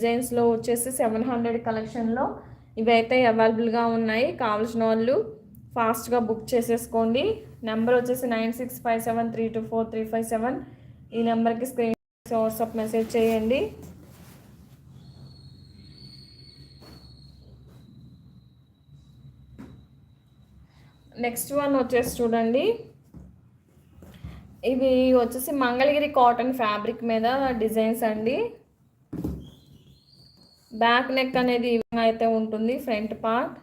డిజైన్స్లో వచ్చేసి 700 కలెక్షన్లో ఇవైతే అవైలబుల్గా ఉన్నాయి. కావాల్సిన వాళ్ళు ఫాస్ట్గా బుక్ చేసేసుకోండి. నెంబర్ వచ్చేసి 9657324357. ఈ నెంబర్కి స్క్రీన్ వాట్సాప్ మెసేజ్ చేయండి. నెక్స్ట్ వన్ వచ్చేసి చూడండి, ఇవి వచ్చేసి మంగళగిరి కాటన్ ఫ్యాబ్రిక్ మీద డిజైన్స్ అండి. బ్యాక్ నెక్ అనేది ఈ విధంగా అయితే ఉంటుంది. ఫ్రంట్ పార్ట్,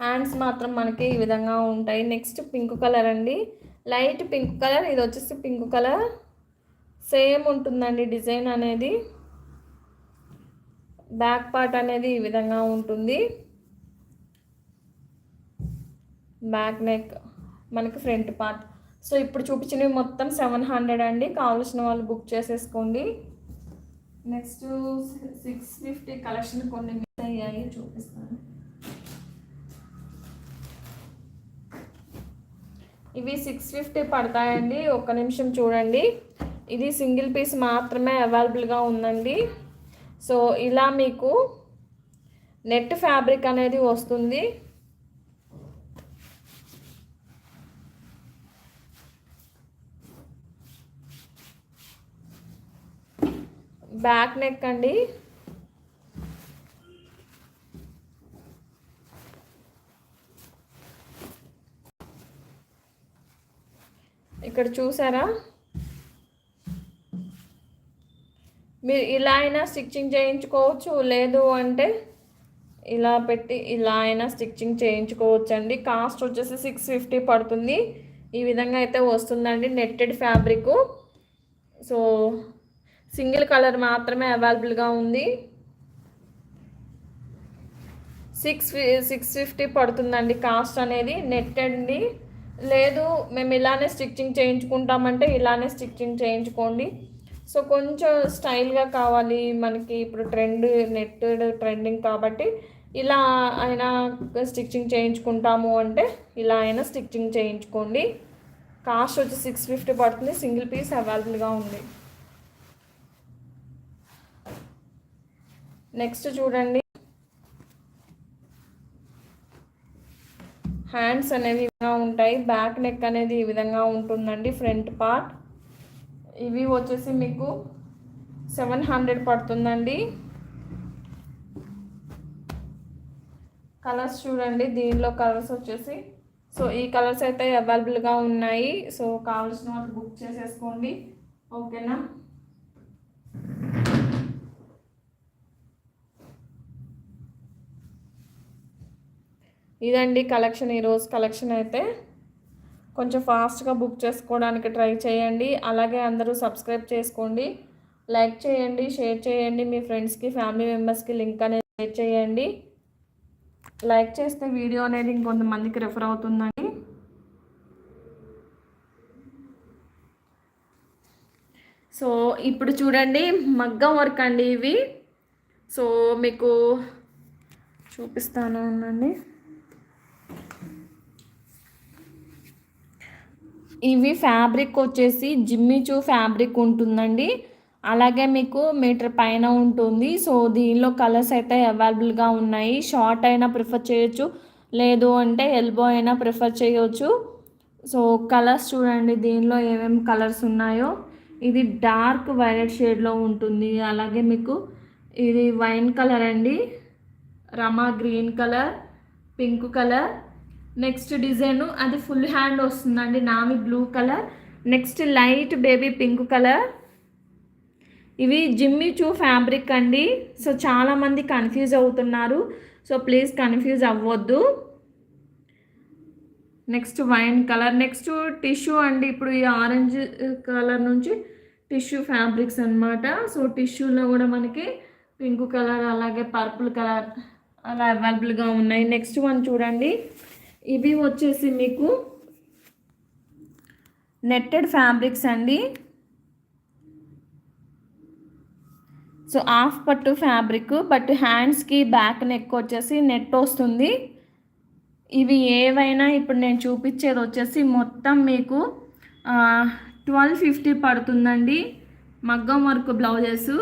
హ్యాండ్స్ మాత్రం మనకి ఈ విధంగా ఉంటాయి. నెక్స్ట్ పింక్ కలర్ అండి, లైట్ పింక్ కలర్. ఇది వచ్చేసి పింక్ కలర్ సేమ్ ఉంటుందండి డిజైన్ అనేది. బ్యాక్ పార్ట్ అనేది ఈ విధంగా ఉంటుంది. బ్యాక్ నెక్ మనకి ఫ్రంట్ పార్ట్. సో ఇప్పుడు చూపించినవి మొత్తం 700 అండి. కావాల్సిన వాళ్ళు బుక్ చేసేసుకోండి. నెక్స్ట్ 650 కలెక్షన్ కొన్ని మిస్ అయ్యాయి, చూపిస్తాను. ఇవి 650 పడతాయండి. ఒక్క నిమిషం చూడండి. ఇది సింగిల్ పీస్ మాత్రమే అవైలబుల్గా ఉందండి. సో ఇలా మీకు నెట్ ఫ్యాబ్రిక్ అనేది వస్తుంది. బ్యాక్ నెక్ అండి. ఇక్కడ చూసారా, మీరు ఇలా అయినా స్టిచ్చింగ్ చేయించుకోవచ్చు, లేదు అంటే ఇలా పెట్టి ఇలా అయినా స్టిచ్చింగ్ చేయించుకోవచ్చు అండి. కాస్ట్ వచ్చేసి 650 పడుతుంది. ఈ విధంగా అయితే వస్తుందండి netted fabric. So single colour మాత్రమే అవైలబుల్గా ఉంది. 650 పడుతుందండి కాస్ట్ అనేది. నెట్టెడ్ని లేదు మేము ఇలానే స్టిచ్చింగ్ చేయించుకుంటామంటే ఇలానే స్టిచ్చింగ్ చేయించుకోండి. సో కొంచెం స్టైల్గా కావాలి మనకి, ఇప్పుడు నెట్టెడ్ ట్రెండింగ్ కాబట్టి ఇలా అయినా స్టిచ్చింగ్ చేయించుకుంటాము అంటే ఇలా అయినా స్టిచ్చింగ్ చేయించుకోండి. కాస్ట్ వచ్చి 650 పడుతుంది. సింగిల్ పీస్ అవైలబుల్గా ఉంది. నెక్స్ట్ చూడండి, హ్యాండ్స్ అనేవి ఈ విధంగా ఉంటాయి. బ్యాక్ నెక్ అనేది ఈ విధంగా ఉంటుందండి. ఫ్రంట్ పార్ట్ ఇవి వచ్చేసి మీకు 700 పడుతుందండి. కలర్స్ చూడండి, దీనిలో కలర్స్ వచ్చేసి సో ఈ కలర్స్ అయితే అవైలబుల్గా ఉన్నాయి. సో కావాల్సిన వాళ్ళు బుక్ చేసేసుకోండి. ఓకేనా. ఇదండి కలెక్షన్. ఈరోజు కలెక్షన్ అయితే కొంచెం ఫాస్ట్గా బుక్ చేసుకోవడానికి ట్రై చేయండి. అలాగే అందరూ సబ్స్క్రైబ్ చేసుకోండి, లైక్ చేయండి, షేర్ చేయండి. మీ ఫ్రెండ్స్కి, ఫ్యామిలీ మెంబర్స్కి లింక్ అనేది షేర్ చేయండి. లైక్ చేస్తే వీడియో అనేది ఇంకొంతమందికి రెఫర్ అవుతుందండి. సో ఇప్పుడు చూడండి, మగ్గం వర్క్ అండి ఇవి. సో మీకు చూపిస్తాను అండి. ఇవి ఫ్యాబ్రిక్ వచ్చేసి జిమ్మిచూ ఫ్యాబ్రిక్ ఉంటుందండి. అలాగే మీకు మీటర్ పైన ఉంటుంది. సో దీనిలో కలర్స్ అయితే అవైలబుల్గా ఉన్నాయి. షార్ట్ అయినా ప్రిఫర్ చేయొచ్చు, లేదు అంటే ఎల్బో అయినా ప్రిఫర్ చేయొచ్చు. సో కలర్స్ చూడండి, దీనిలో ఏమేమి కలర్స్ ఉన్నాయో. ఇది డార్క్ వైలెట్ షేడ్లో ఉంటుంది. అలాగే మీకు ఇది వైన్ కలర్ అండి, రమా green colour, pink colour. Next design అది ఫుల్ హ్యాండ్ వస్తుందండి, navy blue colour. Next light baby pink colour. ఇవి జిమ్మిచూ ఫ్యాబ్రిక్ అండి. సో చాలామంది కన్ఫ్యూజ్ అవుతున్నారు. సో ప్లీజ్ కన్ఫ్యూజ్ అవ్వద్దు. Next wine colour. Next tissue అండి. ఇప్పుడు ఈ ఆరెంజ్ కలర్ నుంచి టిష్యూ ఫ్యాబ్రిక్స్ అనమాట. సో టిష్యూలో కూడా మనకి పింక్ కలర్ అలాగే పర్పుల్ కలర్ అలా అవైలబుల్గా ఉన్నాయి. నెక్స్ట్ వన్ చూడండి, ఇవి వచ్చేసి మీకు నెట్టెడ్ ఫ్యాబ్రిక్స్ అండి. సో హాఫ్ పట్టు ఫ్యాబ్రిక్, బట్ హ్యాండ్స్కి బ్యాక్ నెక్ వచ్చేసి నెట్ వస్తుంది. ఇవి ఏవైనా ఇప్పుడు నేను చూపించేది వచ్చేసి మొత్తం మీకు 1250 పడుతుందండి. మగ్గం వర్క్ బ్లౌజెస్.